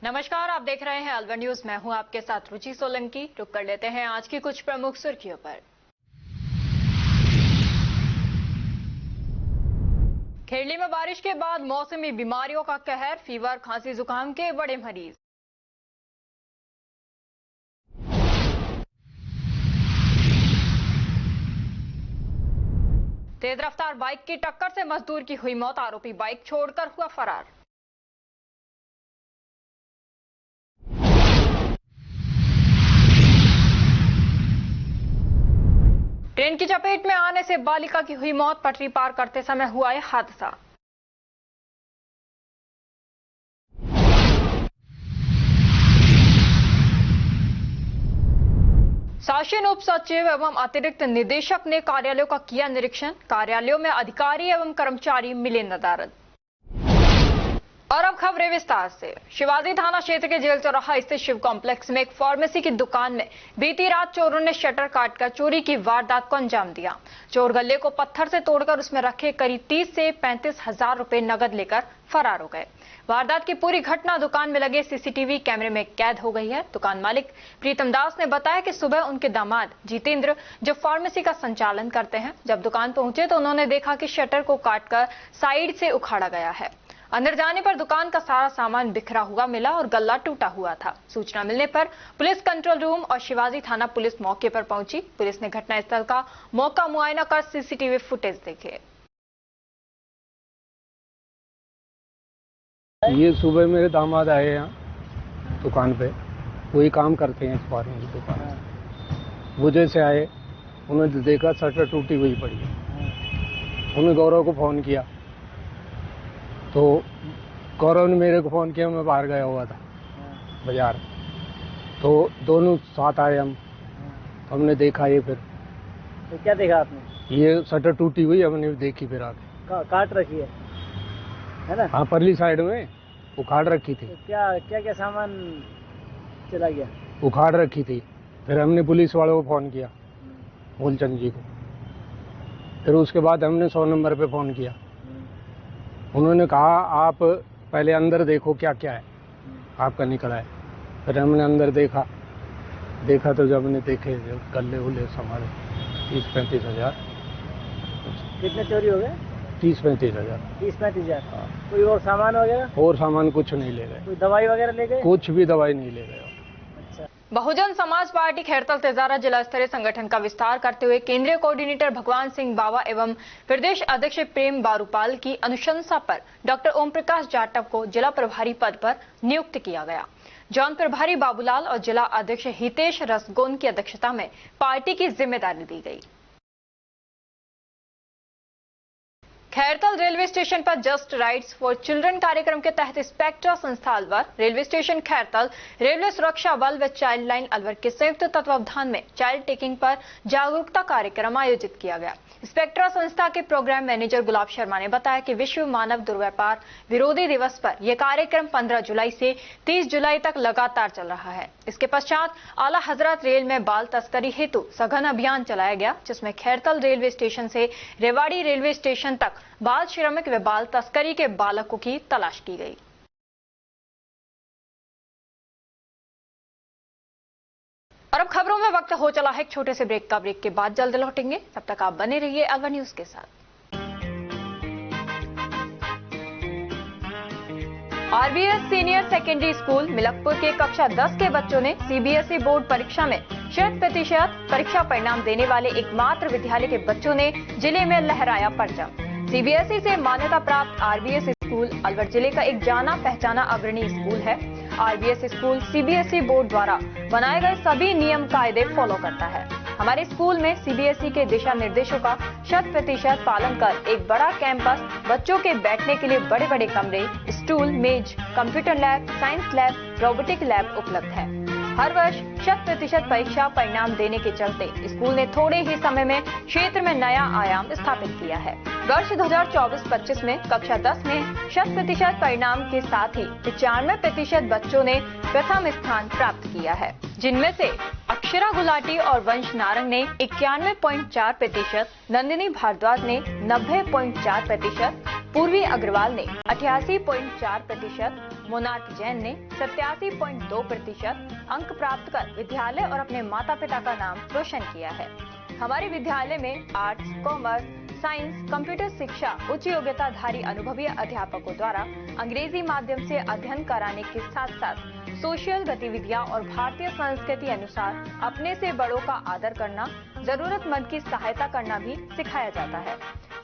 नमस्कार, आप देख रहे हैं अलवर न्यूज। मैं हूं आपके साथ रुचि सोलंकी। रुक कर लेते हैं आज की कुछ प्रमुख सुर्खियों पर। खेरली में बारिश के बाद मौसमी बीमारियों का कहर, फीवर, खांसी, जुकाम के बड़े मरीज। तेज रफ्तार बाइक की टक्कर से मजदूर की हुई मौत, आरोपी बाइक छोड़कर हुआ फरार। ट्रेन की चपेट में आने से बालिका की हुई मौत, पटरी पार करते समय हुआ यह हादसा। शासन उप सचिव एवं अतिरिक्त निदेशक ने कार्यालयों का किया निरीक्षण, कार्यालयों में अधिकारी एवं कर्मचारी मिले नदारद। और अब खबरें विस्तार से। शिवाजी थाना क्षेत्र के जेल चौराहा स्थित शिव कॉम्प्लेक्स में एक फार्मेसी की दुकान में बीती रात चोरों ने शटर काटकर चोरी की वारदात को अंजाम दिया। चोर गले को पत्थर से तोड़कर उसमें रखे करीब 30 से 35 हजार रुपए नगद लेकर फरार हो गए। वारदात की पूरी घटना दुकान में लगे सीसीटीवी कैमरे में कैद हो गई है। दुकान मालिक प्रीतम दास ने बताया कि सुबह उनके दामाद जितेंद्र, जो फार्मेसी का संचालन करते हैं, जब दुकान पहुंचे तो उन्होंने देखा कि शटर को काटकर साइड से उखाड़ा गया है। अंदर जाने पर दुकान का सारा सामान बिखरा हुआ मिला और गल्ला टूटा हुआ था। सूचना मिलने पर पुलिस कंट्रोल रूम और शिवाजी थाना पुलिस मौके पर पहुंची। पुलिस ने घटनास्थल का मौका मुआयना कर सीसीटीवी फुटेज देखे। ये सुबह मेरे दामाद आए यहाँ दुकान पे, वही काम करते हैं इस फार्मेसी दुकान। वो जैसे आए, उन्होंने देखा शटर टूटी हुई पड़ी है। उन्होंने गौरव को फोन किया, तो गौरव ने मेरे को फोन किया। मैं बाहर गया हुआ था बाजार, तो दोनों साथ आए हम। हमने देखा ये, फिर तो क्या देखा आपने? ये शटर टूटी हुई हमने देखी, फिर आके काट रखी है ना? हाँ, परली साइड में उखाड़ रखी थी। तो क्या सामान चला गया? उखाड़ रखी थी। फिर हमने पुलिस वालों को फोन किया, मूलचंद जी को। फिर उसके बाद हमने 100 नंबर पे फोन किया। उन्होंने कहा आप पहले अंदर देखो क्या क्या है आपका निकला है। फिर हमने अंदर देखा तो जब हमने देखे गले उले संभाले 30-35 हजार। कितने चोरी हो गए? 30-35 हजार। 30-35 हजार। कोई और सामान वगैरह? और सामान कुछ नहीं ले गए। कोई दवाई वगैरह ले गए? कुछ भी दवाई नहीं ले गए। बहुजन समाज पार्टी खैरतल तेजारा जिला स्तरीय संगठन का विस्तार करते हुए केंद्रीय कोऑर्डिनेटर भगवान सिंह बावा एवं प्रदेश अध्यक्ष प्रेम बारूपाल की अनुशंसा पर डॉक्टर ओम प्रकाश जाटव को जिला प्रभारी पद पर नियुक्त किया गया। जौन प्रभारी बाबूलाल और जिला अध्यक्ष हितेश रसगोन की अध्यक्षता में पार्टी की जिम्मेदारी दी गई। खैरतल रेलवे स्टेशन पर जस्ट राइट्स फॉर चिल्ड्रन कार्यक्रम के तहत स्पेक्ट्रा संस्था Alwar, railway station Khairthal, railway सुरक्षा बल व चाइल्ड लाइन अलवर के संयुक्त तत्वावधान में चाइल्ड टेकिंग पर जागरूकता कार्यक्रम आयोजित किया गया। स्पेक्ट्रा संस्था के प्रोग्राम मैनेजर गुलाब शर्मा ने बताया कि विश्व मानव दुर्व्यापार विरोधी दिवस पर यह कार्यक्रम 15 जुलाई से 30 जुलाई तक लगातार चल रहा है। इसके पश्चात आला हजरत रेल में बाल तस्करी हेतु सघन अभियान चलाया गया, जिसमें खैरतल रेलवे स्टेशन से रेवाड़ी रेलवे स्टेशन तक बाल श्रमिक व बाल तस्करी के बालकों की तलाश की गई। और अब खबरों में वक्त हो चला है एक छोटे से ब्रेक का। ब्रेक के बाद जल्द लौटेंगे, तब तक आप बने रहिए अलवर न्यूज के साथ। RBS senior secondary school Milakpur के कक्षा 10 के बच्चों ने सीबीएसई बोर्ड परीक्षा में 100% परीक्षा परिणाम देने वाले एकमात्र विद्यालय के बच्चों ने जिले में लहराया परचम। सीबीएसई से मान्यता प्राप्त आरबीएस स्कूल अलवर जिले का एक जाना पहचाना अग्रणी स्कूल है। आरबीएस स्कूल सीबीएसई बोर्ड द्वारा बनाए गए सभी नियम कायदे फॉलो करता है। हमारे स्कूल में सीबीएसई के दिशा निर्देशों का 100% पालन कर एक बड़ा कैंपस, बच्चों के बैठने के लिए बड़े बड़े कमरे, स्टूल, मेज, computer lab, science lab, robotic lab उपलब्ध है। हर वर्ष 100% परीक्षा परिणाम देने के चलते स्कूल ने थोड़े ही समय में क्षेत्र में नया आयाम स्थापित किया है। वर्ष 2024-25 में कक्षा 10 में 100% परिणाम के साथ ही 95% बच्चों ने प्रथम स्थान प्राप्त किया है, जिनमें से अक्षरा गुलाटी और वंश नारंग ने 91.4%, नंदिनी भारद्वाज ने 90.4%, पूर्वी अग्रवाल ने 88.4%, मोनार्क जैन ने 87.2% अंक प्राप्त कर विद्यालय और अपने माता पिता का नाम रोशन किया है। हमारे विद्यालय में आर्ट्स, कॉमर्स, साइंस, कंप्यूटर शिक्षा उच्च योग्यताधारी अनुभवी अध्यापकों द्वारा अंग्रेजी माध्यम से अध्ययन कराने के साथ साथ सोशल गतिविधियां और भारतीय संस्कृति अनुसार अपने से बड़ों का आदर करना, जरूरतमंद की सहायता करना भी सिखाया जाता है।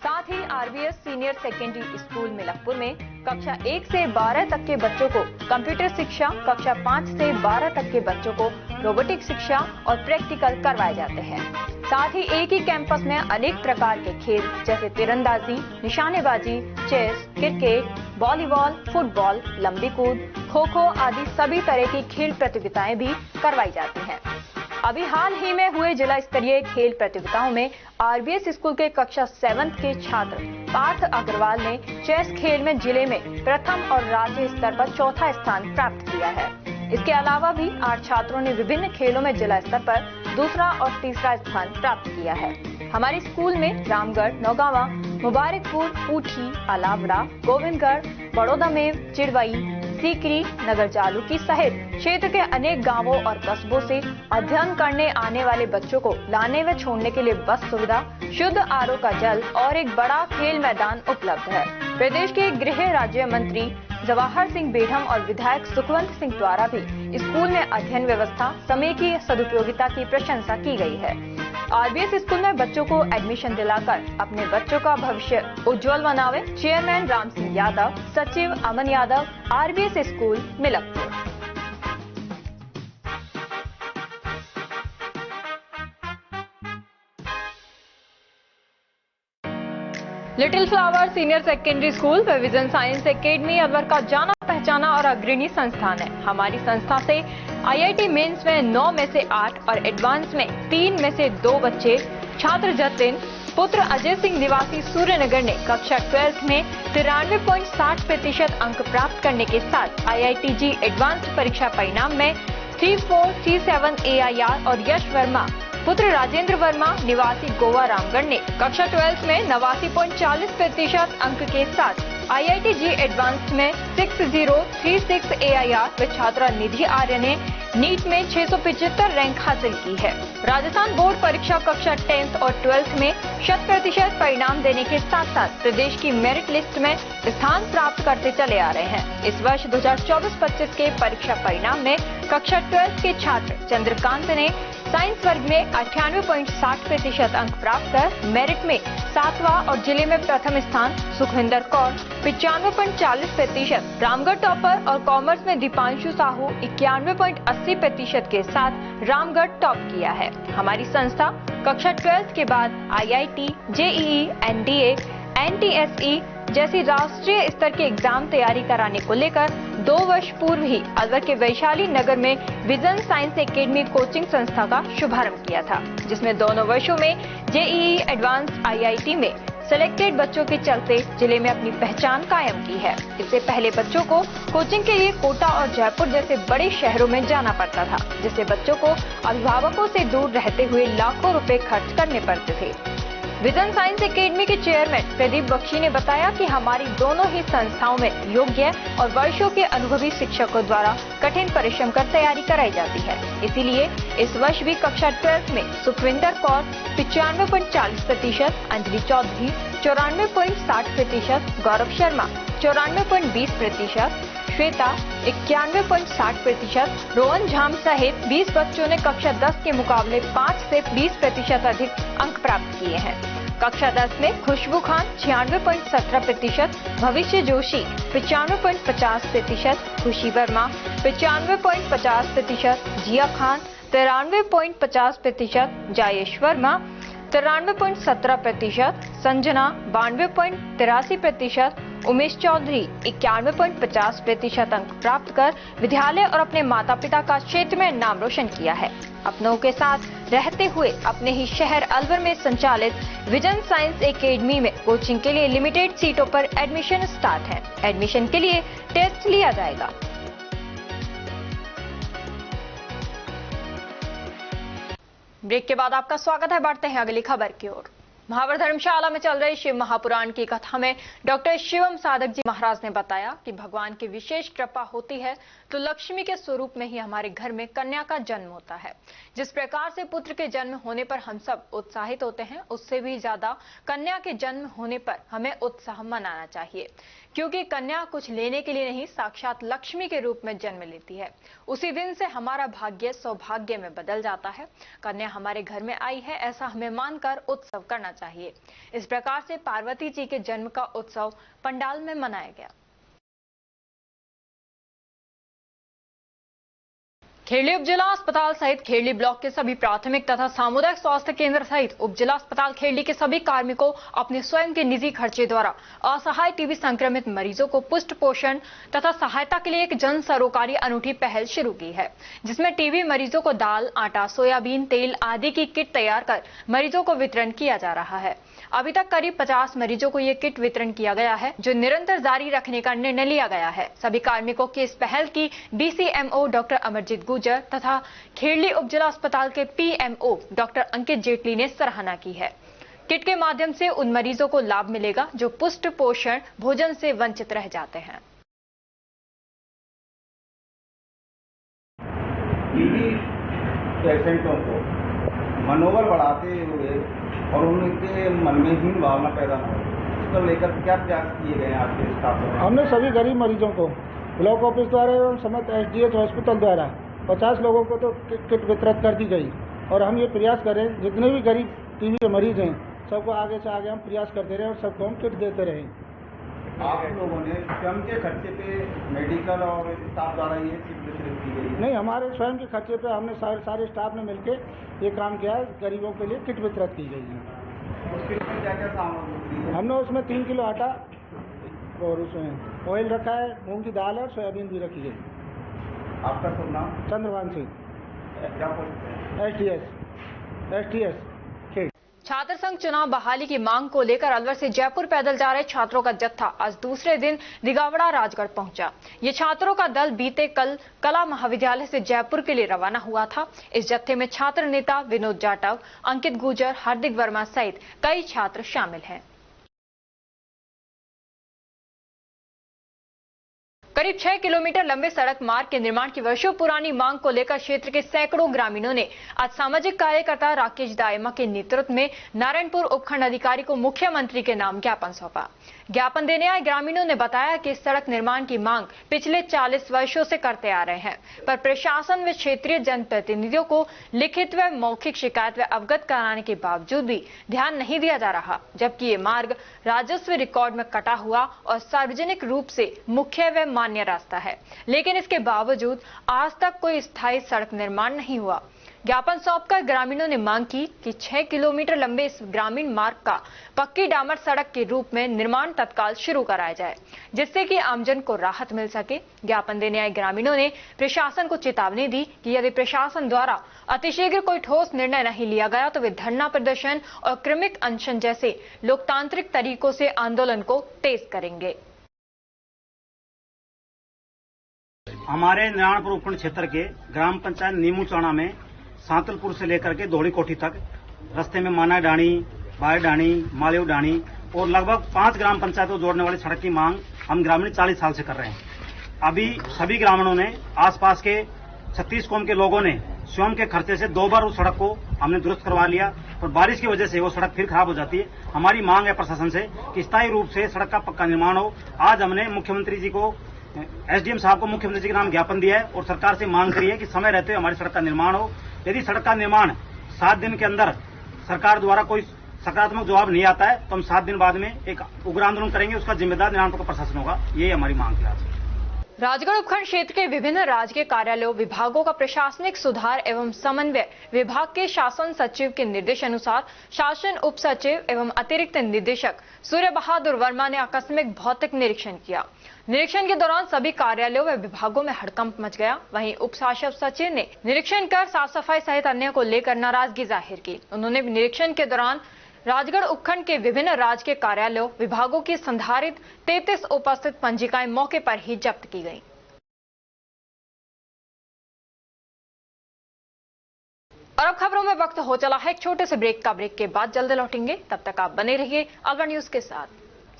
साथ ही RBS senior secondary school Milakpur में कक्षा 1 से 12 तक के बच्चों को कंप्यूटर शिक्षा, कक्षा 5 से 12 तक के बच्चों को रोबोटिक शिक्षा और प्रैक्टिकल करवाए जाते हैं। साथ ही एक ही कैंपस में अनेक प्रकार के खेल जैसे तीरंदाजी, निशानेबाजी, चेस, क्रिकेट, वॉलीबॉल, फुटबॉल, लंबी कूद, खो खो आदि सभी तरह की खेल प्रतियोगिताएं भी करवाई जाती हैं। अभी हाल ही में हुए जिला स्तरीय खेल प्रतियोगिताओं में आरबीएस स्कूल के कक्षा 7 के छात्र पार्थ अग्रवाल ने चेस खेल में जिले में प्रथम और राज्य स्तर पर चौथा स्थान प्राप्त किया है। इसके अलावा भी 8 छात्रों ने विभिन्न खेलों में जिला स्तर पर दूसरा और तीसरा स्थान प्राप्त किया है। हमारे स्कूल में रामगढ़, नौगावा, मुबारकपुर, ऊठी, अलावड़ा, गोविंदगढ़, बड़ौदामेव, चिड़वई, सीकरी, नगर जालूकी सहित क्षेत्र के अनेक गांवों और कस्बों से अध्ययन करने आने वाले बच्चों को लाने व छोड़ने के लिए बस सुविधा, शुद्ध आरओ का जल और एक बड़ा खेल मैदान उपलब्ध है। प्रदेश के गृह राज्य मंत्री जवाहर सिंह बेढम और विधायक सुखवंत सिंह द्वारा भी स्कूल में अध्ययन व्यवस्था, समय की सदुपयोगिता की प्रशंसा की गई है। आरबीएस स्कूल में बच्चों को एडमिशन दिलाकर अपने बच्चों का भविष्य उज्जवल बनावे। चेयरमैन राम सिंह यादव, सचिव Aman Yadav, RBS school Milakpur. Little flower senior secondary school व विजन साइंस एकेडमी अलवर का जाना पहचाना और अग्रणी संस्थान है। हमारी संस्था से आईआईटी मेंस में 9 में से 8 और एडवांस में 3 में से 2 बच्चे छात्र जतिन पुत्र अजय सिंह निवासी सूर्यनगर ने कक्षा 12 में 93.60% अंक प्राप्त करने के साथ IITG एडवांस्ड परीक्षा परिणाम में 3437 AIR और यश वर्मा पुत्र राजेंद्र वर्मा निवासी गोवा रामगढ़ ने कक्षा 12 में 89.40% अंक के साथ IITG एडवांस्ड में 6036 AIR व छात्रा निधि आर्य ने नीट में 675 रैंक हासिल की है। राजस्थान बोर्ड परीक्षा कक्षा 10th और 12th में 100% परिणाम देने के साथ साथ प्रदेश की मेरिट लिस्ट में स्थान प्राप्त करते चले आ रहे हैं। इस वर्ष 2024-25 के परीक्षा परिणाम में कक्षा 12th के छात्र चंद्रकांत ने साइंस वर्ग में 98.60% अंक प्राप्त कर मेरिट में 7वां और जिले में प्रथम स्थान, सुखविंदर कौर 95.40%, रामगढ़ टॉपर और कॉमर्स में दीपांशु साहू 91.80% के साथ रामगढ़ टॉप किया है। हमारी संस्था कक्षा 12 के बाद IIT, JEE, NDA, NTSE जैसी राष्ट्रीय स्तर के एग्जाम तैयारी कराने को लेकर 2 वर्ष पूर्व ही अलवर के वैशाली नगर में विजन साइंस एकेडमी कोचिंग संस्था का शुभारंभ किया था, जिसमें दोनों वर्षों में JEE एडवांस IIT में सिलेक्टेड बच्चों के चलते जिले में अपनी पहचान कायम की है। इससे पहले बच्चों को कोचिंग के लिए कोटा और जयपुर जैसे बड़े शहरों में जाना पड़ता था, जिससे बच्चों को अभिभावकों से दूर रहते हुए लाखों रुपए खर्च करने पड़ते थे। विजन साइंस एकेडमी के चेयरमैन प्रदीप बख्शी ने बताया कि हमारी दोनों ही संस्थाओं में योग्य और वर्षों के अनुभवी शिक्षकों द्वारा कठिन परिश्रम कर तैयारी कराई जाती है। इसीलिए इस वर्ष भी कक्षा 12 में सुखविंदर कौर 95.40%, अंजलि चौधरी 94.60%, गौरव शर्मा 94.20%, श्वेता 91.60%, रोहन झाम सहित 20 बच्चों ने कक्षा 10 के मुकाबले 5 से 20% अधिक अंक प्राप्त किए हैं। कक्षा 10 में खुशबू खान 96.17%, भविष्य जोशी 95.50%, खुशी वर्मा 95.50%, जिया खान 93.50%, जायेश वर्मा 93.17%, संजना 92.83%, उमेश चौधरी 91.50% अंक प्राप्त कर विद्यालय और अपने माता पिता का क्षेत्र में नाम रोशन किया है। अपनों के साथ रहते हुए अपने ही शहर अलवर में संचालित विजन साइंस एकेडमी में कोचिंग के लिए लिमिटेड सीटों पर एडमिशन स्टार्ट है। एडमिशन के लिए टेस्ट लिया जाएगा। ब्रेक के बाद आपका स्वागत है। बढ़ते हैं अगली खबर की ओर। महावर धर्मशाला में चल रही शिव महापुराण की कथा में डॉक्टर शिवम साधक जी महाराज ने बताया कि भगवान की विशेष कृपा होती है तो लक्ष्मी के स्वरूप में ही हमारे घर में कन्या का जन्म होता है। जिस प्रकार से पुत्र के जन्म होने पर हम सब उत्साहित होते हैं, उससे भी ज्यादा कन्या के जन्म होने पर हमें उत्साह मनाना चाहिए, क्योंकि कन्या कुछ लेने के लिए नहीं, साक्षात लक्ष्मी के रूप में जन्म लेती है। उसी दिन से हमारा भाग्य सौभाग्य में बदल जाता है। कन्या हमारे घर में आई है, ऐसा हमें मानकर उत्सव करना चाहिए। इस प्रकार से पार्वती जी के जन्म का उत्सव पंडाल में मनाया गया। खेरली उपजिला अस्पताल सहित खेरली ब्लॉक के सभी प्राथमिक तथा सामुदायिक स्वास्थ्य केंद्र सहित उपजिला अस्पताल खेरली के सभी कार्मिकों अपने स्वयं के निजी खर्चे द्वारा असहाय टीबी संक्रमित मरीजों को पुष्ट पोषण तथा सहायता के लिए एक जन सरोकारी अनूठी पहल शुरू की है, जिसमें टीबी मरीजों को दाल, आटा, सोयाबीन तेल आदि की किट तैयार कर मरीजों को वितरण किया जा रहा है। अभी तक करीब 50 मरीजों को ये किट वितरण किया गया है, जो निरंतर जारी रखने का निर्णय लिया गया है। सभी कार्मिकों की इस पहल की डीसीएमओ डॉक्टर अमरजीत गुर्जर तथा खेरली उपजिला अस्पताल के पीएमओ डॉक्टर अंकित जेटली ने सराहना की है। किट के माध्यम से उन मरीजों को लाभ मिलेगा जो पुष्ट पोषण भोजन से वंचित रह जाते हैं। टीबी पेशेंटों को मनोबल बढ़ाते हुए और उनके मन में हीन भावना पैदा न हो, इसको लेकर क्या प्रयास किए गए हैं आपके स्टाफ में? हमने सभी गरीब मरीजों को ब्लॉक ऑफिस द्वारा एवं समस्त एसडीएच हॉस्पिटल द्वारा 50 लोगों को तो किट वितरित कर दी गई, और हम ये प्रयास करें जितने भी गरीब टीबी के मरीज हैं सबको आगे से आगे हम प्रयास करते रहें और सबको हम किट देते रहें। आप लोगों ने स्वयं के खर्चे पे मेडिकल और स्टाफ द्वारा ये किट वितरित की गई? नहीं, हमारे स्वयं के खर्चे पे हमने सारे स्टाफ ने मिलकर ये काम किया है। गरीबों के लिए किट वितरित की गई है। उस किट में क्या क्या सामग्री है? हमने उसमें 3 किलो आटा और उसमें ऑयल रखा है, मूंग की दाल और सोयाबीन भी रखी है। आपका शुभ नाम? चंद्रभान सिंह, क्या पोस्ट है? एसटीएस। छात्र संघ चुनाव बहाली की मांग को लेकर अलवर से जयपुर पैदल जा रहे छात्रों का जत्था आज दूसरे दिन दिगावड़ा राजगढ़ पहुंचा। ये छात्रों का दल बीते कल कला महाविद्यालय से जयपुर के लिए रवाना हुआ था। इस जत्थे में छात्र नेता विनोद जाटव, अंकित गुर्जर, हार्दिक वर्मा सहित कई छात्र शामिल हैं। करीब 6 किलोमीटर लंबे सड़क मार्ग के निर्माण की वर्षों पुरानी मांग को लेकर क्षेत्र के सैकड़ों ग्रामीणों ने आज सामाजिक कार्यकर्ता राकेश दायमा के नेतृत्व में नारायणपुर उपखंड अधिकारी को मुख्यमंत्री के नाम ज्ञापन सौंपा। ज्ञापन देने आए ग्रामीणों ने बताया कि इस सड़क निर्माण की मांग पिछले 40 वर्षों से करते आ रहे हैं, पर प्रशासन व क्षेत्रीय जनप्रतिनिधियों को लिखित व मौखिक शिकायत व अवगत कराने के बावजूद भी ध्यान नहीं दिया जा रहा, जबकि ये मार्ग राजस्व रिकॉर्ड में कटा हुआ और सार्वजनिक रूप से मुख्य व मान्य रास्ता है, लेकिन इसके बावजूद आज तक कोई स्थायी सड़क निर्माण नहीं हुआ। ज्ञापन सौंपकर ग्रामीणों ने मांग की कि 6 किलोमीटर लंबे इस ग्रामीण मार्ग का पक्की डामर सड़क के रूप में निर्माण तत्काल शुरू कराया जाए, जिससे कि आमजन को राहत मिल सके। ज्ञापन देने आए ग्रामीणों ने प्रशासन को चेतावनी दी कि यदि प्रशासन द्वारा अतिशीघ्र कोई ठोस निर्णय नहीं लिया गया तो वे धरना प्रदर्शन और क्रमिक अनशन जैसे लोकतांत्रिक तरीकों से आंदोलन को तेज करेंगे। हमारे नारायणपुर उपखंड क्षेत्र के ग्राम पंचायत नीमूचाणा में सांतलपुर से लेकर के धोड़ी कोठी तक रास्ते में माना डाणी, बाय डाणी, मालेव डाणी और लगभग 5 ग्राम पंचायतों को जोड़ने वाली सड़क की मांग हम ग्रामीण 40 साल से कर रहे हैं। अभी सभी ग्रामीणों ने, आसपास के 36 कौम के लोगों ने स्वयं के खर्चे से 2 बार उस सड़क को हमने दुरुस्त करवा लिया, और बारिश की वजह से वो सड़क फिर खराब हो जाती है। हमारी मांग है प्रशासन से कि स्थायी रूप से सड़क का पक्का निर्माण हो। आज हमने मुख्यमंत्री जी को, एसडीएम साहब को मुख्यमंत्री जी के नाम ज्ञापन दिया है और सरकार से मांग करी है कि समय रहते हुए हमारी सड़क का निर्माण हो। यदि सड़क का निर्माण 7 दिन के अंदर सरकार द्वारा कोई सकारात्मक जवाब नहीं आता है तो हम 7 दिन बाद में एक उग्र आंदोलन करेंगे। उसका जिम्मेदार नारायणपुर का प्रशासन होगा। ये हमारी मांग है। राजगढ़ उपखंड क्षेत्र के विभिन्न राजकीय कार्यालयों, विभागों का प्रशासनिक सुधार एवं समन्वय विभाग के शासन सचिव के निर्देशानुसार शासन उप सचिव एवं अतिरिक्त निदेशक सूर्य बहादुर वर्मा ने आकस्मिक भौतिक निरीक्षण किया। निरीक्षण के दौरान सभी कार्यालयों व विभागों में हड़कंप मच गया। वहीं उप शासन सचिव ने निरीक्षण कर साफ सफाई सहित अन्य को लेकर नाराजगी जाहिर की। उन्होंने निरीक्षण के दौरान राजगढ़ उपखंड के विभिन्न राजकीय कार्यालयों, विभागों की संधारित 33 उपस्थित पंजिकाएं मौके पर ही जब्त की गईं। और अब खबरों में वक्त हो चला है एक छोटे से ब्रेक का। ब्रेक के बाद जल्द लौटेंगे, तब तक आप बने रहिए अगर न्यूज के साथ।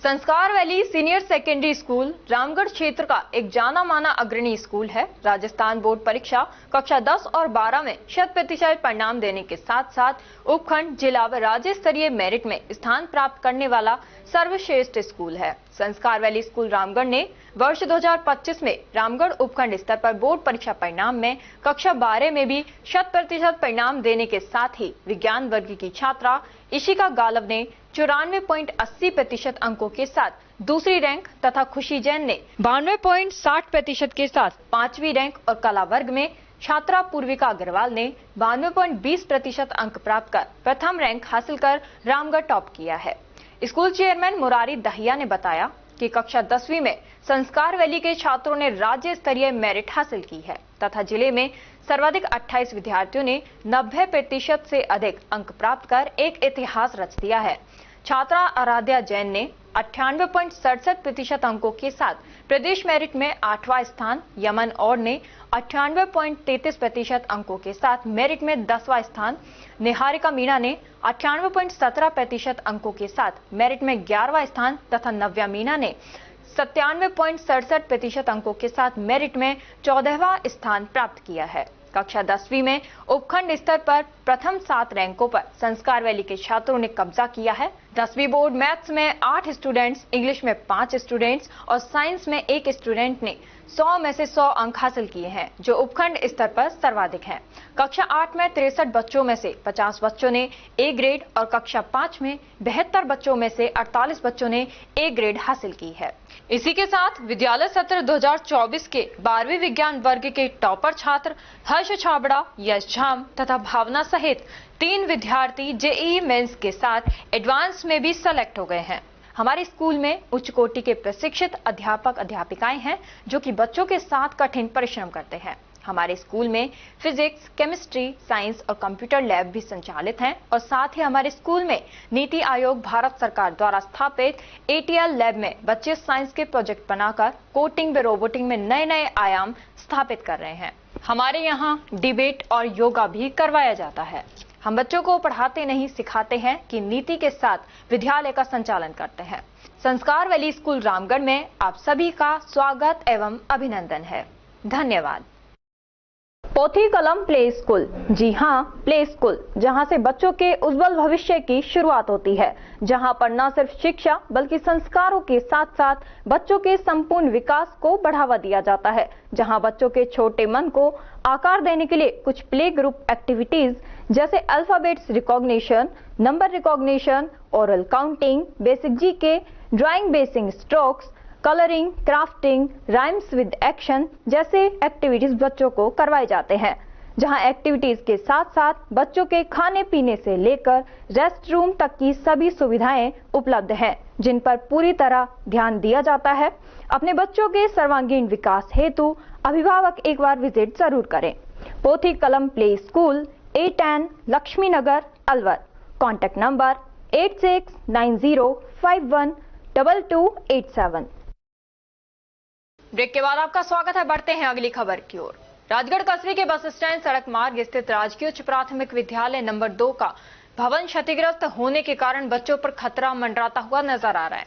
संस्कार valley senior secondary school Ramgarh क्षेत्र का एक जाना माना अग्रणी स्कूल है। राजस्थान बोर्ड परीक्षा कक्षा 10 और 12 में 100% परिणाम देने के साथ साथ उपखंड, जिला व राज्य स्तरीय मेरिट में स्थान प्राप्त करने वाला सर्वश्रेष्ठ स्कूल है। संस्कार वैली स्कूल रामगढ़ ने वर्ष 2025 में रामगढ़ उपखंड स्तर पर बोर्ड परीक्षा परिणाम में कक्षा 12 में भी 100% परिणाम देने के साथ ही विज्ञान वर्ग की छात्रा इशिका गालव ने 94.80% अंकों के साथ दूसरी रैंक तथा खुशी जैन ने 92.60% के साथ 5वीं रैंक और कला वर्ग में छात्रा पूर्विका अग्रवाल ने 92.20% अंक प्राप्त कर प्रथम रैंक हासिल कर रामगढ़ टॉप किया है। स्कूल चेयरमैन मुरारी दहिया ने बताया कि कक्षा 10वीं में संस्कार वैली के छात्रों ने राज्य स्तरीय मेरिट हासिल की है तथा जिले में सर्वाधिक 28 विद्यार्थियों ने 90% से अधिक अंक प्राप्त कर एक इतिहास रच दिया है। छात्रा आराध्या जैन ने 98.67% अंकों के साथ प्रदेश मेरिट में 8वां स्थान, यमन और ने 98.33% अंकों के साथ मेरिट में 10वां स्थान, निहारिका मीणा ने 98.17% अंकों के साथ मेरिट में 11वां स्थान तथा नव्या मीणा ने 97.67% अंकों के साथ मेरिट में 14वां स्थान प्राप्त किया है। कक्षा 10वीं में उपखंड स्तर पर प्रथम 7 रैंकों पर संस्कार वैली के छात्रों ने कब्जा किया है। 10वीं बोर्ड मैथ्स में 8 स्टूडेंट्स, इंग्लिश में 5 स्टूडेंट्स और साइंस में 1 स्टूडेंट ने 100 में से 100 अंक हासिल किए हैं, जो उपखंड स्तर पर सर्वाधिक हैं। कक्षा 8 में 63 बच्चों में से 50 बच्चों ने ए ग्रेड और कक्षा 5 में 72 बच्चों में से 48 बच्चों ने ए ग्रेड हासिल की है। इसी के साथ विद्यालय सत्र 2024 के 12वीं विज्ञान वर्ग के टॉपर छात्र हर्ष छाबड़ा, यश झाम तथा भावना सहित 3 विद्यार्थी जेईई मेंस के साथ एडवांस में भी सेलेक्ट हो गए हैं। हमारे स्कूल में उच्च कोटि के प्रशिक्षित अध्यापक अध्यापिकाएं हैं जो कि बच्चों के साथ कठिन परिश्रम करते हैं। हमारे स्कूल में फिजिक्स, केमिस्ट्री, साइंस और कंप्यूटर लैब भी संचालित हैं और साथ ही हमारे स्कूल में नीति आयोग भारत सरकार द्वारा स्थापित ATL लैब में बच्चे साइंस के प्रोजेक्ट बनाकर कोडिंग व रोबोटिंग में नए नए आयाम स्थापित कर रहे हैं। हमारे यहाँ डिबेट और योगा भी करवाया जाता है। हम बच्चों को पढ़ाते नहीं सिखाते हैं कि नीति के साथ विद्यालय का संचालन करते हैं। संस्कार वैली स्कूल रामगढ़ में आप सभी का स्वागत एवं अभिनंदन है। धन्यवाद। पोथी कलम प्ले स्कूल, जी हाँ, प्ले स्कूल, जहां से बच्चों के उज्जवल भविष्य की शुरुआत होती है, जहां पर न सिर्फ शिक्षा बल्कि संस्कारों के साथ साथ बच्चों के संपूर्ण विकास को बढ़ावा दिया जाता है, जहां बच्चों के छोटे मन को आकार देने के लिए कुछ प्ले ग्रुप एक्टिविटीज जैसे alphabets recognition, number recognition, oral counting, basic GK, drawing basic strokes, colouring, crafting, rhymes with action जैसे एक्टिविटीज बच्चों को करवाए जाते हैं, जहां एक्टिविटीज के साथ साथ बच्चों के खाने पीने से लेकर रेस्ट रूम तक की सभी सुविधाएं उपलब्ध हैं, जिन पर पूरी तरह ध्यान दिया जाता है। अपने बच्चों के सर्वांगीण विकास हेतु अभिभावक एक बार विजिट जरूर करें। Pothi Kalam play school, A10 Lakshmi Nagar, Alwar. Contact number 8690512287। Break के बाद आपका स्वागत है। बढ़ते हैं अगली खबर की ओर। राजगढ़ कस्बे के बस स्टैंड सड़क मार्ग स्थित राजकीय उच्च प्राथमिक विद्यालय नंबर 2 का भवन क्षतिग्रस्त होने के कारण बच्चों पर खतरा मंडराता हुआ नजर आ रहा है।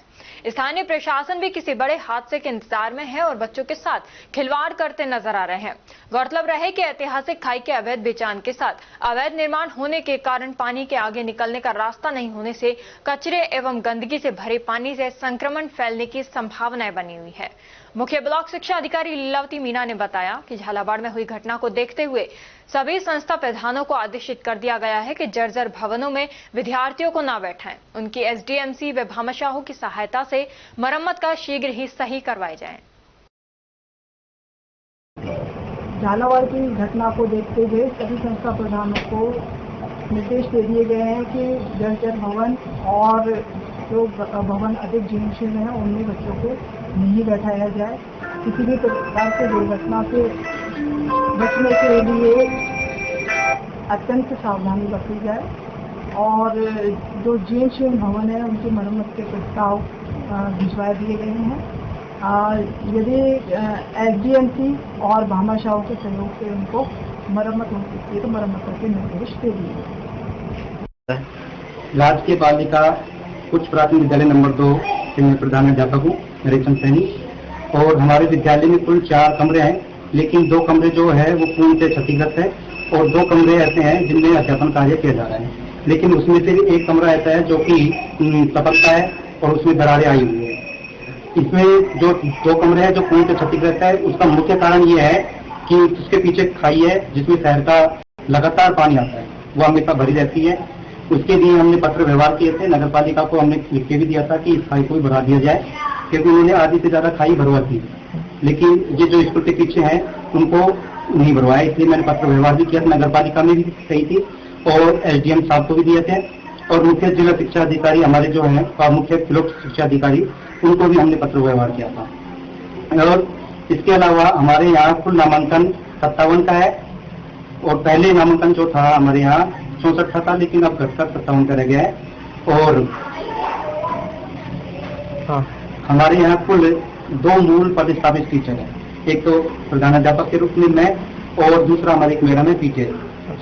स्थानीय प्रशासन भी किसी बड़े हादसे के इंतजार में है और बच्चों के साथ खिलवाड़ करते नजर आ रहे हैं। गौरतलब रहे कि ऐतिहासिक खाई के अवैध बेचान के साथ अवैध निर्माण होने के कारण पानी के आगे निकलने का रास्ता नहीं होने से कचरे एवं गंदगी से भरे पानी से संक्रमण फैलने की संभावनाएं बनी हुई है। मुख्य ब्लॉक शिक्षा अधिकारी लीलावती मीणा ने बताया कि झालावाड़ में हुई घटना को देखते हुए सभी संस्था प्रधानों को आदेशित कर दिया गया है कि जर्जर भवनों में विद्यार्थियों को न बैठाएं। उनकी SDMC व भामाशाहों की सहायता से मरम्मत का शीघ्र ही सही करवाए जाएं। झालावाड़ की घटना को देखते हुए सभी संस्था प्रधानों को निर्देश दे दिए गए हैं कि जर्जर भवन और जो भवन अधिक जीर्णशीर्ण है उनमें बच्चों को नहीं बैठाया जाए। किसी भी प्रकार से दुर्घटना से बचने के लिए अत्यंत सावधानी बरती जाए और जो जीर्णशीर्ण भवन है उनकी मरम्मत के प्रस्ताव भिजवा दिए गए हैं। यदि SDMC और भामाशाहों के सहयोग से उनको मरम्मत हो सकती है तो मरम्मत करके निर्देश दे दिए। राजकीय बालिका उच्च प्राथमिक विद्यालय नंबर 2 के मैं प्रधानाध्यापक हूँ निरीक्षण सैनी। और हमारे विद्यालय में कुल 4 कमरे हैं, लेकिन 2 कमरे जो है वो पूर्ण से क्षतिग्रस्त है और 2 कमरे ऐसे हैं जिनमें अध्यापन कार्य किया जा रहा है। लेकिन उसमें से एक कमरा ऐसा है जो कि टपकता है और उसमें दरारें आई हुई है। इसमें जो 2 कमरे हैं जो पूर्ण से क्षतिग्रस्त है, उसका मुख्य कारण ये है कि उसके पीछे खाई है जिसमें शहर का लगातार पानी आता है, वो हमेशा भरी रहती है। उसके लिए हमने पत्र व्यवहार किए थे, नगर पालिका को हमने लिख के भी दिया था कि इस खाई को भी भरा दिया जाए, क्योंकि उन्होंने आधी से ज्यादा खाई भरवा थी, लेकिन ये जो स्कूल के पीछे हैं उनको नहीं भरवाया। इसलिए मैंने पत्र व्यवहार भी किया था, नगर पालिका में भी सही थी और एसडीएम साहब को भी दिए थे और मुख्य जिला शिक्षा अधिकारी हमारे जो है और मुख्य ब्लॉक शिक्षा अधिकारी उनको भी हमने पत्र व्यवहार किया था। और इसके अलावा हमारे यहाँ कुल नामांकन 57 का है और पहले नामांकन जो था हमारे यहाँ 64 का था, लेकिन अब घटकर 57 का रह गया है। और हमारे यहाँ कुल 2 मूल पदस्थापित टीचर हैं, एक तो प्रधानाध्यापक के रूप में मैं और दूसरा हमारे एक मैडम है पीछे।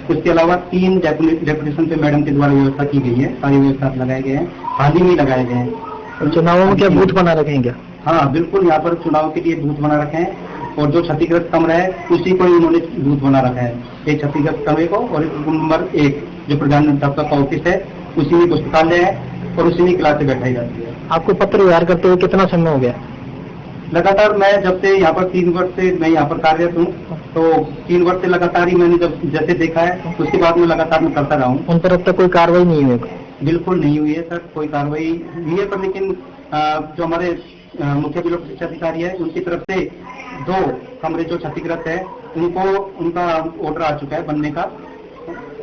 उसके अलावा 3 डेपुटेशन पे मैडम के द्वारा व्यवस्था की गई है, सारी व्यवस्था लगाए गए हैं, हाल ही में लगाए गए हैं। चुनावों में क्या बूथ बना रखे हैं क्या? हाँ बिल्कुल, यहाँ पर चुनाव के लिए बूथ बना रखे हैं और जो क्षतिग्रस्त कमरा है उसी को ही उन्होंने बूथ बना रखा है, एक क्षतिग्रस्त कमरे को और नंबर 1 जो प्रधानाध्यापक का ऑफिस है उसी में पुस्तकालय है और उसी में क्लासें बैठाई जाती है। आपको पत्र व्यवहार करते हुए कितना समय हो गया? लगातार मैं जब से यहाँ पर 3 वर्ष से मैं यहाँ पर कार्यरत हूँ, तो 3 वर्ष से लगातार ही मैंने जब जैसे देखा है उसके बाद में लगातार मैं करता रहा हूँ। उन पर अब तक कोई कार्रवाई नहीं हुई? बिल्कुल नहीं हुई है सर, कोई कार्रवाई हुई है, पर लेकिन जो हमारे मुख्य ब्लॉक शिक्षा अधिकारी है उनकी तरफ से 2 कमरे जो क्षतिग्रस्त है उनका ऑर्डर आ चुका है बनने का,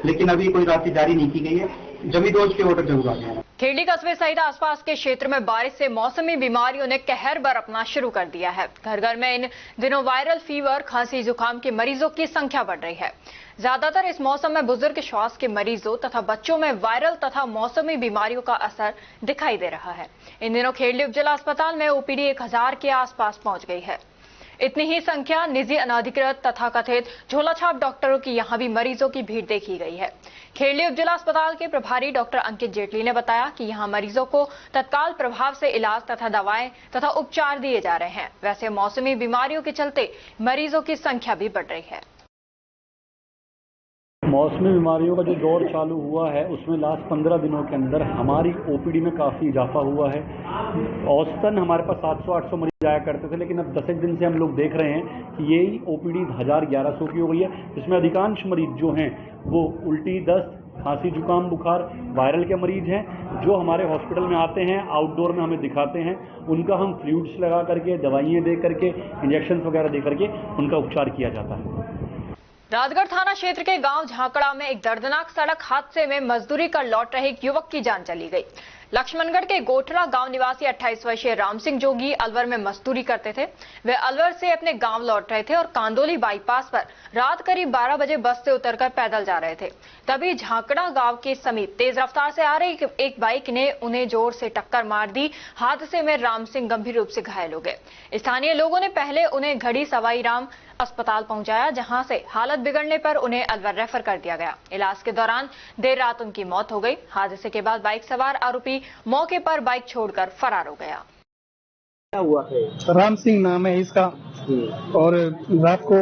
लेकिन अभी कोई राशि जारी नहीं की गई है। जमीन दोष के ऑर्डर जरूर आ गया है। खेड़ी कस्बे सहित आसपास के क्षेत्र में बारिश से मौसमी बीमारियों ने कहर बरपना शुरू कर दिया है। घर घर में इन दिनों वायरल फीवर, खांसी, जुकाम के मरीजों की संख्या बढ़ रही है। ज्यादातर इस मौसम में बुजुर्ग श्वास के मरीजों तथा बच्चों में वायरल तथा मौसमी बीमारियों का असर दिखाई दे रहा है। इन दिनों खेड़ी उप जिला अस्पताल में ओपीडी 1000 के आसपास पहुंच गई है। इतनी ही संख्या निजी, अनधिकृत तथा कथित झोलाछाप डॉक्टरों की यहां भी मरीजों की भीड़ देखी गई है। खेड़ी उप जिला अस्पताल के प्रभारी डॉक्टर अंकित जेटली ने बताया कि यहां मरीजों को तत्काल प्रभाव से इलाज तथा दवाएं तथा उपचार दिए जा रहे हैं। वैसे मौसमी बीमारियों के चलते मरीजों की संख्या भी बढ़ रही है। मौसमी बीमारियों का जो दौर चालू हुआ है उसमें लास्ट 15 दिनों के अंदर हमारी ओपीडी में काफ़ी इजाफा हुआ है। औसतन हमारे पास 700-800 मरीज आया करते थे, लेकिन अब 10 दिन से हम लोग देख रहे हैं कि यही ओपीडी 1000-1100 की हो गई है, जिसमें अधिकांश मरीज जो हैं वो उल्टी, दस्त, खांसी, जुकाम, बुखार, वायरल के मरीज हैं। जो हमारे हॉस्पिटल में आते हैं, आउटडोर में हमें दिखाते हैं, उनका हम फ्लूइड्स लगा करके, दवाइयाँ दे करके, इंजेक्शन वगैरह दे करके उनका उपचार किया जाता है। राजगढ़ थाना क्षेत्र के गांव झांकड़ा में एक दर्दनाक सड़क हादसे में मजदूरी कर लौट रहे एक युवक की जान चली गई। लक्ष्मणगढ़ के गोठरा गांव निवासी 28 वर्षीय राम सिंह जोगी अलवर में मजदूरी करते थे। वे अलवर से अपने गांव लौट रहे थे और कांदोली बाईपास पर रात करीब 12 बजे बस से उतरकर पैदल जा रहे थे। तभी झांकड़ा गांव के समीप तेज रफ्तार से आ रही एक बाइक ने उन्हें जोर से टक्कर मार दी। हादसे में राम सिंह गंभीर रूप से घायल हो गए। स्थानीय लोगों ने पहले उन्हें घड़ी सवाई राम अस्पताल पहुंचाया, जहां से हालत बिगड़ने पर उन्हें अलवर रेफर कर दिया गया। इलाज के दौरान देर रात उनकी मौत हो गई। हादसे के बाद बाइक सवार आरोपी मौके पर बाइक छोड़कर फरार हो गया। क्या हुआ है? राम सिंह नाम है इसका और रात को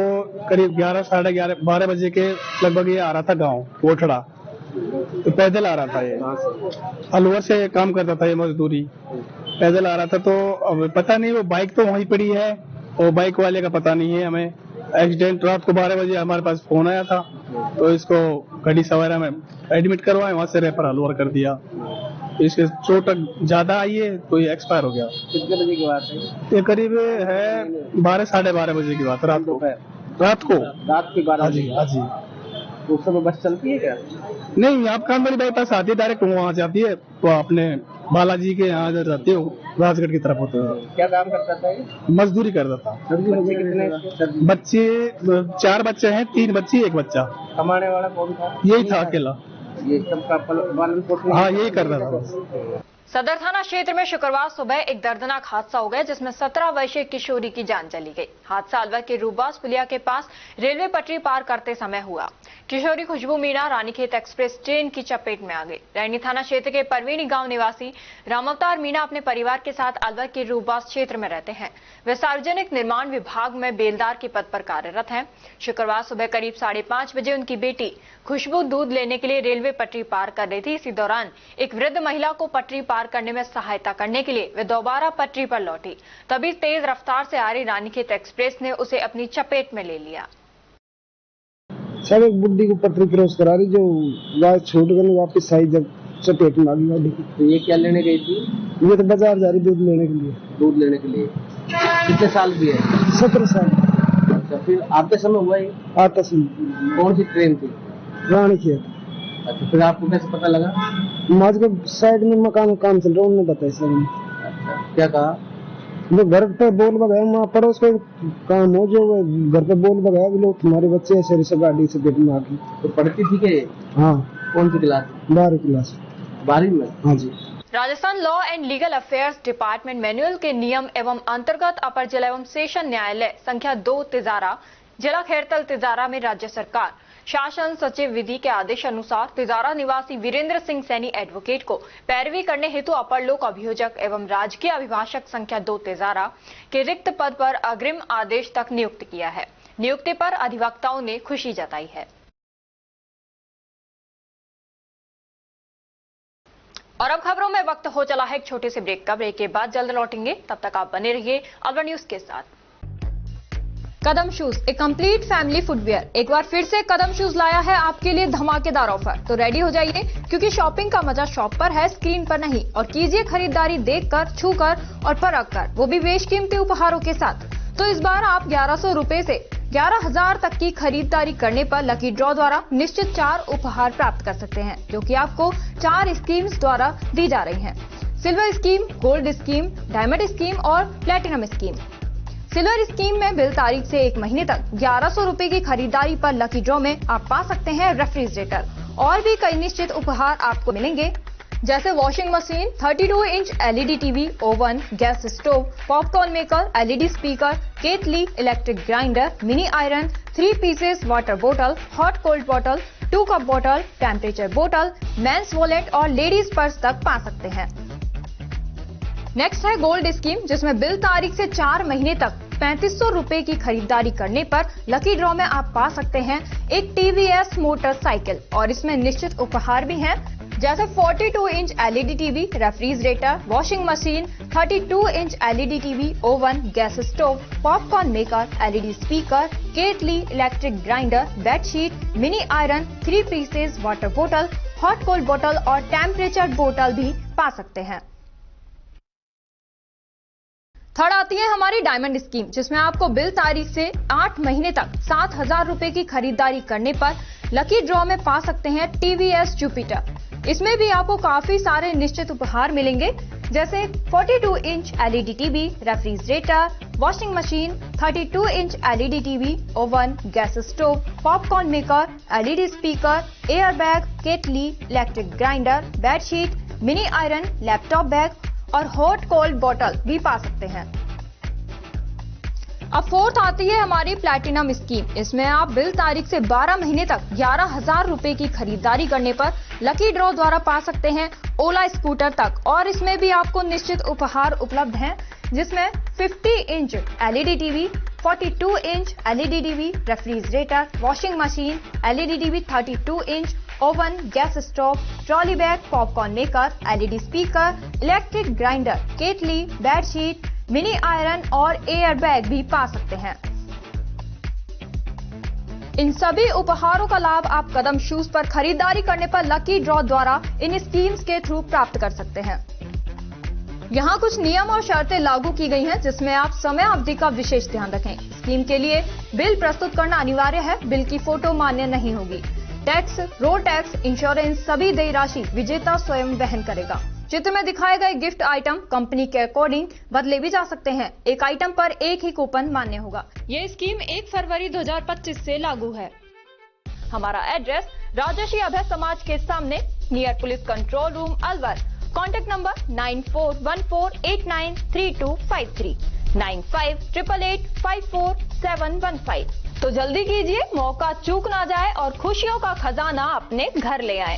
करीब 11, साढ़े 11, 12 बजे के लगभग ये आ रहा था गांव गोठड़ा, तो पैदल आ रहा था। ये अलवर से काम करता था, ये मजदूरी पैदल आ रहा था। तो अब पता नहीं, वो बाइक तो वहीं पड़ी है और बाइक वाले का पता नहीं है हमें। एक्सीडेंट रात को 12 बजे हमारे पास फोन आया था, तो इसको घड़ी सवारा में एडमिट करवाए, वहां से रेफर अलवर कर दिया। इसके चोट ज्यादा आई है तो ये एक्सपायर हो गया। कितने बजे की बात है? ये करीब है 12, साढ़े 12 बजे की बात, रात को रात की 12 बजे। हाँ जी। उस समय बस चलती है क्या? नहीं, आप कानबरी बाईपास आती है, डायरेक्ट वहाँ जाती है, तो अपने बालाजी के यहाँ जाती है, राजगढ़ की तरफ होते हैं। क्या काम करता था ये? मजदूरी करता था। बच्चे कितने? बच्चे 4 बच्चे हैं, 3 बच्ची 1 बच्चा। कमाने वाला कौन था? यही था अकेला। ये सबका पालन पोषण? हाँ, यही कर रहा था। सदर थाना क्षेत्र में शुक्रवार सुबह एक दर्दनाक हादसा हो गया जिसमें 17 वर्षीय किशोरी की जान चली गई। हादसा अलवर के रूबास पुलिया के पास रेलवे पटरी पार करते समय हुआ। किशोरी खुशबू मीणा रानीखेत एक्सप्रेस ट्रेन की चपेट में आ गई। रैनी थाना क्षेत्र के परवीनी गांव निवासी रामावतार मीणा अपने परिवार के साथ अलवर के रूबास क्षेत्र में रहते हैं। वे सार्वजनिक निर्माण विभाग में बेलदार के पद पर कार्यरत हैं। शुक्रवार सुबह करीब 5:30 बजे उनकी बेटी खुशबू दूध लेने के लिए रेलवे पटरी पार कर रही थी। इसी दौरान एक वृद्ध महिला को पटरी पार करने में सहायता करने के लिए वे दोबारा पटरी पर लौटी। तभी तेज रफ्तार से आ रही रानीखेत एक्सप्रेस ने उसे अपनी चपेट में ले लिया। सब एक बुड्ढी को पटरी क्रॉस करा रही जो गाय छोड़ कर वापस आई, जब चपेट में आ गई गाड़ी की। तो ये क्या लेने गई थी? ये तो बाजार जा रही दूध लेने के लिए। दूध लेने के लिए कितने साल की है? 17 साल। अच्छा, फिर आते समय हुआ ये? आते समय। कौन सी ट्रेन थी? रानीखेत। अच्छा, फिर आपको कैसे पता लगा? माज के साइड में मकान काम चल रहा है, उन्होंने बताया सर। अच्छा, क्या कहा? वो घर पे बोल बगाया, वहाँ पड़ोस का काम हो जो घर पे बोल बगाया, लोग तुम्हारे बच्चे ऐसे सब गाड़ी से पेट में आ गई। तो पढ़ती थी क्या? हाँ। कौन सी क्लास? 12वीं क्लास। 12वीं में? हाँ जी। Rajasthan law and legal affairs department manual के नियम एवं अंतर्गत अपर जिला एवं सेशन न्यायालय संख्या 2 तिजारा जिला खैरतल तिजारा में राज्य सरकार शासन सचिव विधि के आदेश अनुसार तिजारा निवासी वीरेंद्र सिंह सैनी एडवोकेट को पैरवी करने हेतु अपर लोक अभियोजक एवं राजकीय अभिभाषक संख्या 2 तिजारा के रिक्त पद पर अग्रिम आदेश तक नियुक्त किया है। नियुक्ति पर अधिवक्ताओं ने खुशी जताई है। और अब खबरों में वक्त हो चला है एक छोटे से ब्रेक का। ब्रेक के बाद जल्द लौटेंगे, तब तक आप बने रहिए अलवर न्यूज के साथ। कदम शूज, एक कंप्लीट फैमिली फुटवेयर एक बार फिर से कदम शूज लाया है आपके लिए धमाकेदार ऑफर। तो रेडी हो जाइए क्योंकि शॉपिंग का मजा शॉप पर है, स्क्रीन पर नहीं। और कीजिए खरीदारी देखकर, छूकर और परख कर, वो भी बेशकीमती उपहारों के साथ। तो इस बार आप 1100 रुपए से 11,000 तक की खरीदारी करने पर लकी ड्रॉ द्वारा निश्चित 4 उपहार प्राप्त कर सकते हैं, जो कि आपको 4 स्कीम्स द्वारा दी जा रही हैं। Silver scheme, gold scheme, diamond scheme और प्लेटिनम स्कीम। सिल्वर स्कीम में बिल तारीख से 1 महीने तक 1100 रुपए की खरीदारी पर लकी ड्रॉ में आप पा सकते हैं रेफ्रिजरेटर और भी कई निश्चित उपहार आपको मिलेंगे, जैसे washing machine, 32 inch LED TV, oven, gas stove, popcorn maker, LED speaker, kettle, electric grinder, mini iron, 3 pieces water बोतल, हॉट कोल्ड बोतल, 2 कप बोतल, टेम्परेचर बोतल, मेंस वॉलेट और लेडीज पर्स तक पा सकते हैं। नेक्स्ट है गोल्ड स्कीम, जिसमें बिल तारीख से 4 महीने तक 3500 रुपए की खरीदारी करने पर लकी ड्रॉ में आप पा सकते हैं एक टीवीएस मोटरसाइकिल और इसमें निश्चित उपहार भी हैं, जैसे 42 inch LED TV, refrigerator, washing machine, 32 inch LED TV, oven, gas stove, popcorn maker, LED speaker, kettle, electric grinder, bedsheet, mini iron, 3 pieces water बोतल, हॉट कोल्ड बोतल और टेम्परेचर बोतल भी पा सकते हैं। थर्ड आती है हमारी डायमंड स्कीम, जिसमें आपको बिल तारीख से 8 महीने तक 7,000 रुपए की खरीदारी करने पर लकी ड्रॉ में पा सकते हैं टीवीएस जुपिटर। इसमें भी आपको काफी सारे निश्चित उपहार मिलेंगे, जैसे 42 inch LED TV, refrigerator, washing machine, 32 inch LED TV, oven, gas stove, popcorn maker, LED speaker, air bag, kettle, electric grinder, bedsheet, mini iron, laptop bag और हॉट कोल्ड बोतल भी पा सकते हैं। अब फोर्थ आती है हमारी प्लैटिनम स्कीम। इसमें आप बिल तारीख से 12 महीने तक 11,000 रुपए की खरीदारी करने पर लकी ड्रॉ द्वारा पा सकते हैं ओला स्कूटर तक और इसमें भी आपको निश्चित उपहार उपलब्ध हैं, जिसमें 50 inch LED TV, 42 inch LED TV, refrigerator, washing machine, LED TV, 32 inch, oven, gas stove, trolley bag, popcorn maker, LED speaker, electric grinder, kettle, bedsheet, mini iron और एयर बैग भी पा सकते हैं। इन सभी उपहारों का लाभ आप कदम शूज पर खरीदारी करने पर लकी ड्रॉ द्वारा इन स्कीम्स के थ्रू प्राप्त कर सकते हैं। यहाँ कुछ नियम और शर्तें लागू की गई हैं, जिसमें आप समय अवधि का विशेष ध्यान रखें। स्कीम के लिए बिल प्रस्तुत करना अनिवार्य है, बिल की फोटो मान्य नहीं होगी। टैक्स, रोड टैक्स, इंश्योरेंस सभी देय राशि विजेता स्वयं वहन करेगा। चित्र में दिखाए गए गिफ्ट आइटम कंपनी के अकॉर्डिंग बदले भी जा सकते हैं। एक आइटम पर एक ही कूपन मान्य होगा। ये स्कीम 1 फरवरी 2025 से लागू है। हमारा एड्रेस राजर्षि अभय समाज के सामने near police control room Alwar. Contact number 9414893253, 9588854715। तो जल्दी कीजिए, मौका चूक ना जाए और खुशियों का खजाना अपने घर ले आए।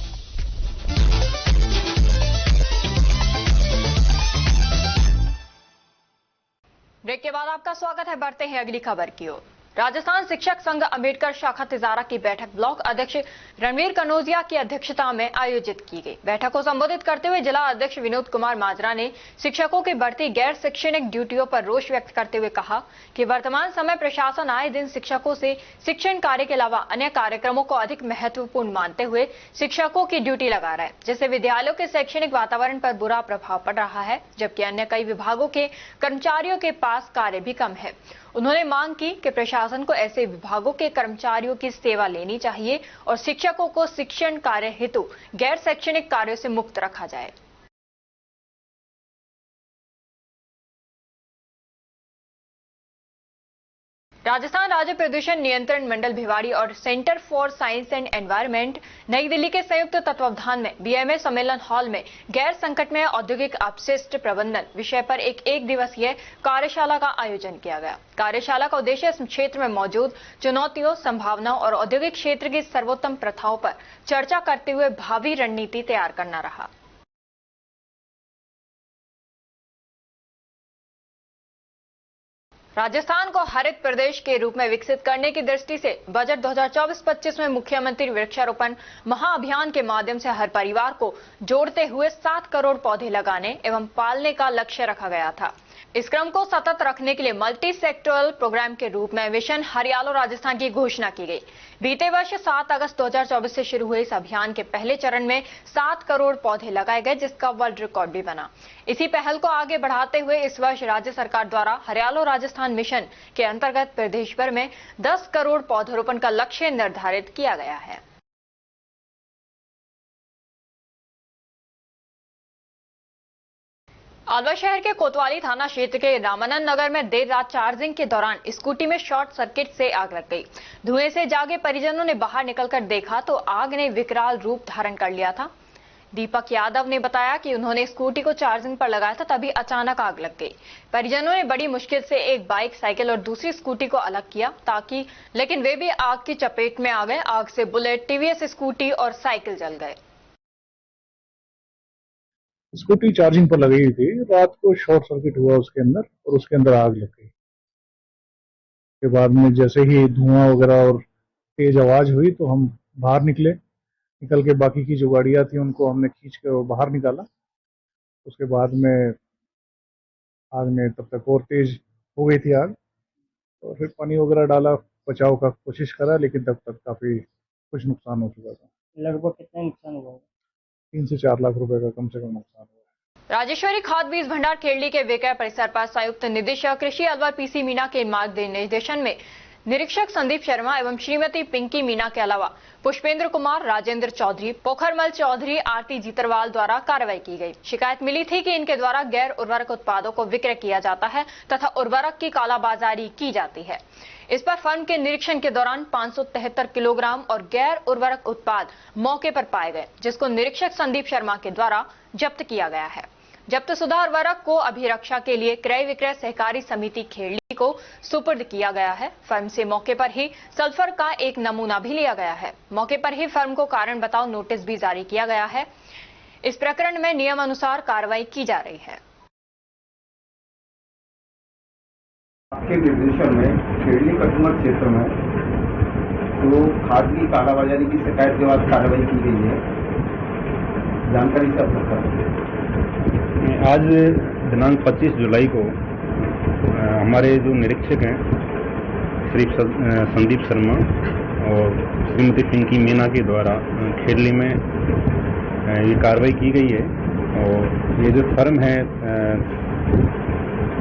ब्रेक के बाद आपका स्वागत है। बढ़ते हैं अगली खबर की ओर। राजस्थान शिक्षक संघ अम्बेडकर शाखा तिजारा की बैठक ब्लॉक अध्यक्ष रणवीर कनौजिया की अध्यक्षता में आयोजित की गई। बैठक को संबोधित करते हुए जिला अध्यक्ष विनोद कुमार माजरा ने शिक्षकों की बढ़ती गैर शैक्षणिक ड्यूटियों पर रोष व्यक्त करते हुए कहा कि वर्तमान समय प्रशासन आए दिन शिक्षकों से शिक्षण कार्य के अलावा अन्य कार्यक्रमों को अधिक महत्वपूर्ण मानते हुए शिक्षकों की ड्यूटी लगा रहा है, जिससे विद्यालयों के शैक्षणिक वातावरण पर बुरा प्रभाव पड़ रहा है, जबकि अन्य कई विभागों के कर्मचारियों के पास कार्य भी कम है। उन्होंने मांग की कि प्रशासन को ऐसे विभागों के कर्मचारियों की सेवा लेनी चाहिए और शिक्षकों को शिक्षण कार्य हेतु गैर शैक्षणिक कार्यों से मुक्त रखा जाए। राजस्थान राज्य प्रदूषण नियंत्रण मंडल भिवाड़ी और centre for science and environment नई दिल्ली के संयुक्त तत्वावधान में बीएमए सम्मेलन हॉल में गैर संकटमय औद्योगिक अपशिष्ट प्रबंधन विषय पर एक दिवसीय कार्यशाला का आयोजन किया गया। कार्यशाला का उद्देश्य इस क्षेत्र में मौजूद चुनौतियों, संभावनाओं और औद्योगिक क्षेत्र की सर्वोत्तम प्रथाओं पर चर्चा करते हुए भावी रणनीति तैयार करना रहा। राजस्थान को हरित प्रदेश के रूप में विकसित करने की दृष्टि से बजट 2024-25 में मुख्यमंत्री वृक्षारोपण महाअभियान के माध्यम से हर परिवार को जोड़ते हुए 7 करोड़ पौधे लगाने एवं पालने का लक्ष्य रखा गया था। इस क्रम को सतत रखने के लिए मल्टी सेक्टोरल प्रोग्राम के रूप में मिशन हरियालो राजस्थान की घोषणा की गई। बीते वर्ष 7 अगस्त 2024 से शुरू हुए इस अभियान के पहले चरण में 7 करोड़ पौधे लगाए गए, जिसका वर्ल्ड रिकॉर्ड भी बना। इसी पहल को आगे बढ़ाते हुए इस वर्ष राज्य सरकार द्वारा हरियालो राजस्थान मिशन के अंतर्गत प्रदेश भर में 10 करोड़ पौधरोपण का लक्ष्य निर्धारित किया गया है। अलवर शहर के कोतवाली थाना क्षेत्र के रामानंद नगर में देर रात चार्जिंग के दौरान स्कूटी में शॉर्ट सर्किट से आग लग गई। धुएं से जागे परिजनों ने बाहर निकलकर देखा तो आग ने विकराल रूप धारण कर लिया था। दीपक यादव ने बताया कि उन्होंने स्कूटी को चार्जिंग पर लगाया था, तभी अचानक आग लग गई। परिजनों ने बड़ी मुश्किल से एक बाइक, साइकिल और दूसरी स्कूटी को अलग किया लेकिन वे भी आग की चपेट में आ गए। आग से बुलेट, टीवीएस स्कूटी और साइकिल जल गए। स्कूटी चार्जिंग पर लगी हुई थी, रात को शॉर्ट सर्किट हुआ उसके अंदर और उसके अंदर आग लग गई। के बाद में जैसे ही धुआं वगैरह और तेज आवाज हुई तो हम बाहर निकल के बाकी की जो गाड़ियां थी उनको हमने खींच के बाहर निकाला। उसके बाद में आग ने तब तक और तेज हो गई थी आग, और फिर पानी वगैरह डाला, बचाव का कोशिश करा, लेकिन तब तक काफी कुछ नुकसान हो चुका था। लगभग कितना नुकसान हुआ? 3 से 4 लाख रुपए का कम से कम नुकसान हुआ। राजेश्वरी खाद बीज भंडार खेड़ली के विक्रय परिसर पर संयुक्त निदेशक कृषि अलवर पीसी मीणा के मार्गदर्शन में निरीक्षक संदीप शर्मा एवं श्रीमती पिंकी मीणा के अलावा पुष्पेंद्र कुमार, राजेंद्र चौधरी, पोखरमल चौधरी, आरती जीतरवाल द्वारा कार्रवाई की गई। शिकायत मिली थी कि इनके द्वारा गैर उर्वरक उत्पादों को विक्रय किया जाता है तथा उर्वरक की कालाबाजारी की जाती है। इस पर फर्म के निरीक्षण के दौरान 573 किलोग्राम और गैर उर्वरक उत्पाद मौके पर पाए गए, जिसको निरीक्षक संदीप शर्मा के द्वारा जब्त किया गया है। जब्त शुदा उर्वरक को अभिरक्षा के लिए क्रय विक्रय सहकारी समिति खेड़ली को सुपुर्द किया गया है। फर्म से मौके पर ही सल्फर का एक नमूना भी लिया गया है। मौके पर ही फर्म को कारण बताओ नोटिस भी जारी किया गया है। इस प्रकरण में नियम अनुसार कार्रवाई की जा रही है। आपके निर्देशन में खेड़ली कस्टमर क्षेत्र में जो खाद की कालाबाजारी की शिकायत के बाद कार्रवाई की गई है, जानकारी से अवगत कराइए। आज दिनांक 25 जुलाई को हमारे जो निरीक्षक हैं श्री संदीप शर्मा और श्रीमती पिंकी मीणा के द्वारा खेड़ली में ये कार्रवाई की गई है। और ये जो फर्म है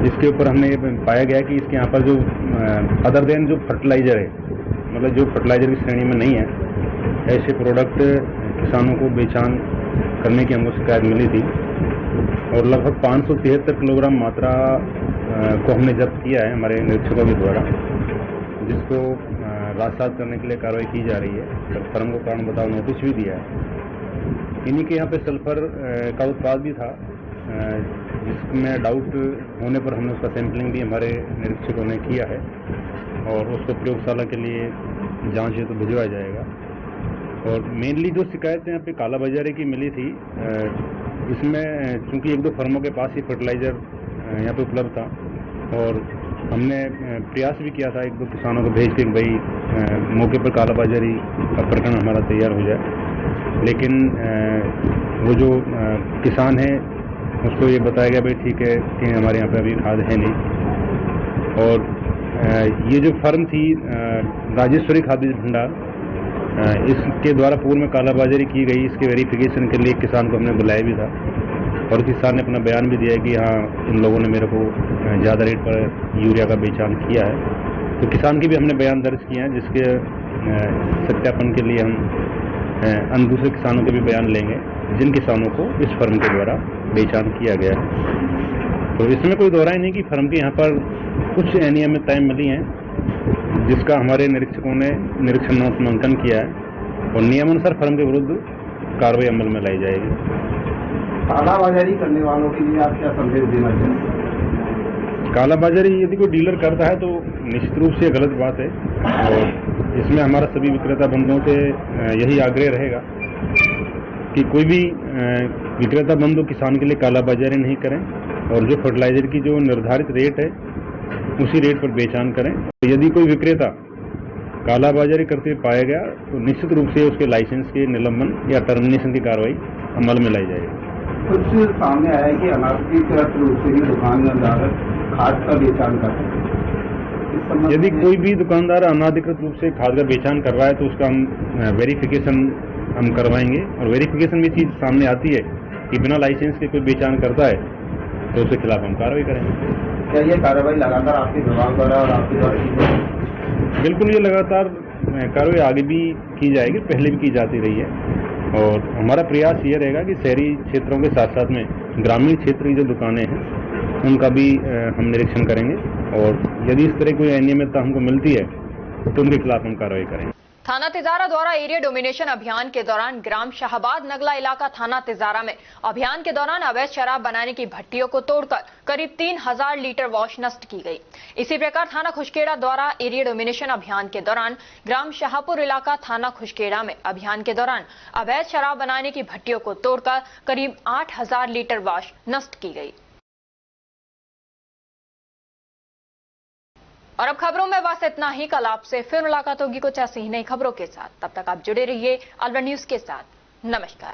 जिसके ऊपर हमने ये पाया गया कि इसके यहाँ पर जो अदर देन जो फर्टिलाइजर है, मतलब जो फर्टिलाइजर की श्रेणी में नहीं है, ऐसे प्रोडक्ट किसानों को बेचान करने की हमको शिकायत मिली थी। और लगभग 573 किलोग्राम मात्रा को हमने जब्त किया है हमारे निरीक्षकों के द्वारा, जिसको राजसात करने के लिए कार्रवाई की जा रही है। फर्म को कारण बताओ नोटिस भी दिया है। इन्हीं के यहाँ पे सल्फर का उत्पाद भी था, जिसमें डाउट होने पर हमने उसका सैंपलिंग भी हमारे निरीक्षकों ने किया है और उसको प्रयोगशाला के लिए जांच हेतु भिजवाया जाएगा। और मेनली जो शिकायत यहाँ पे कालाबाजारी की मिली थी, इसमें चूंकि एक दो फर्मों के पास ही फर्टिलाइजर यहाँ पे उपलब्ध था और हमने प्रयास भी किया था एक दो किसानों को भेज के भाई मौके पर कालाबाजारी का प्रकरण हमारा तैयार हो जाए, लेकिन वो जो किसान है उसको ये बताया गया भाई ठीक है कि हमारे यहाँ पे अभी खाद है नहीं। और ये जो फर्म थी राजेश्वरी खाद बीज भंडार, इसके द्वारा पूर्व में कालाबाजारी की गई, इसके वेरिफिकेशन के लिए किसान को हमने बुलाया भी था और किसान ने अपना बयान भी दिया कि हाँ इन लोगों ने मेरे को ज़्यादा रेट पर यूरिया का बेचान किया है। तो किसान के भी हमने बयान दर्ज किए हैं, जिसके सत्यापन के लिए हम अन्य दूसरे किसानों के भी बयान लेंगे जिन किसानों को इस फर्म के द्वारा बेचान किया गया है। तो इसमें कोई दोहराई नहीं कि फर्म के यहाँ पर कुछ अनियमितताएं मिली हैं, जिसका हमारे निरीक्षकों ने निरीक्षण नामांकन किया है और नियमानुसार फर्म के विरुद्ध कार्रवाई अमल में लाई जाएगी। कालाबाजारी करने वालों के लिए आप क्या संदेश देना चाहेंगे? कालाबाजारी यदि कोई डीलर करता है तो निश्चित रूप से गलत बात है और इसमें हमारा सभी विक्रेता बंधुओं से यही आग्रह रहेगा कि कोई भी विक्रेता बंधु किसान के लिए कालाबाजारी नहीं करें और जो फर्टिलाइजर की जो निर्धारित रेट है उसी रेट पर बेचान करें। तो यदि कोई विक्रेता कालाबाजारी करते हुए पाया गया तो निश्चित रूप से उसके लाइसेंस के निलंबन या टर्मिनेशन की कार्रवाई अमल में लाई जाएगी। कुछ सामने आया है कि अनाधिकृत रूप से भी दुकानदार खाद का बेचान कर रहे हैं। यदि कोई भी दुकानदार अनाधिकृत रूप से खाद का बेचान कर रहा है तो उसका हम वेरिफिकेशन हम करवाएंगे और वेरिफिकेशन में चीज सामने आती है कि बिना लाइसेंस के कोई बेचान करता है तो उसके खिलाफ हम कार्रवाई करेंगे। क्या ये कार्रवाई लगातार आपके विभाग द्वारा और आपके द्वारा की जाएगी? बिल्कुल, ये लगातार कार्रवाई आगे भी की जाएगी, पहले भी की जाती रही है और हमारा प्रयास ये रहेगा कि शहरी क्षेत्रों के साथ साथ में ग्रामीण क्षेत्र की जो दुकानें हैं उनका भी हम निरीक्षण करेंगे और यदि इस तरह कोई अनियमितता हमको मिलती है तो उनके खिलाफ हम कार्रवाई करेंगे। थाना तिजारा द्वारा एरिया डोमिनेशन अभियान के दौरान ग्राम शाहबाद नगला इलाका थाना तिजारा में अभियान के दौरान अवैध शराब बनाने की भट्टियों को तोड़कर करीब 3000 लीटर वॉश नष्ट की गई। इसी प्रकार थाना खुशखेड़ा द्वारा एरिया डोमिनेशन अभियान के दौरान ग्राम शाहपुर इलाका थाना खुशखेड़ा में अभियान के दौरान अवैध शराब बनाने की भट्टियों को तोड़कर करीब 8000 लीटर वॉश नष्ट की गई। और अब खबरों में बस इतना ही। कल आपसे फिर मुलाकात होगी कुछ ऐसी ही नई खबरों के साथ। तब तक आप जुड़े रहिए अलवर न्यूज के साथ। नमस्कार।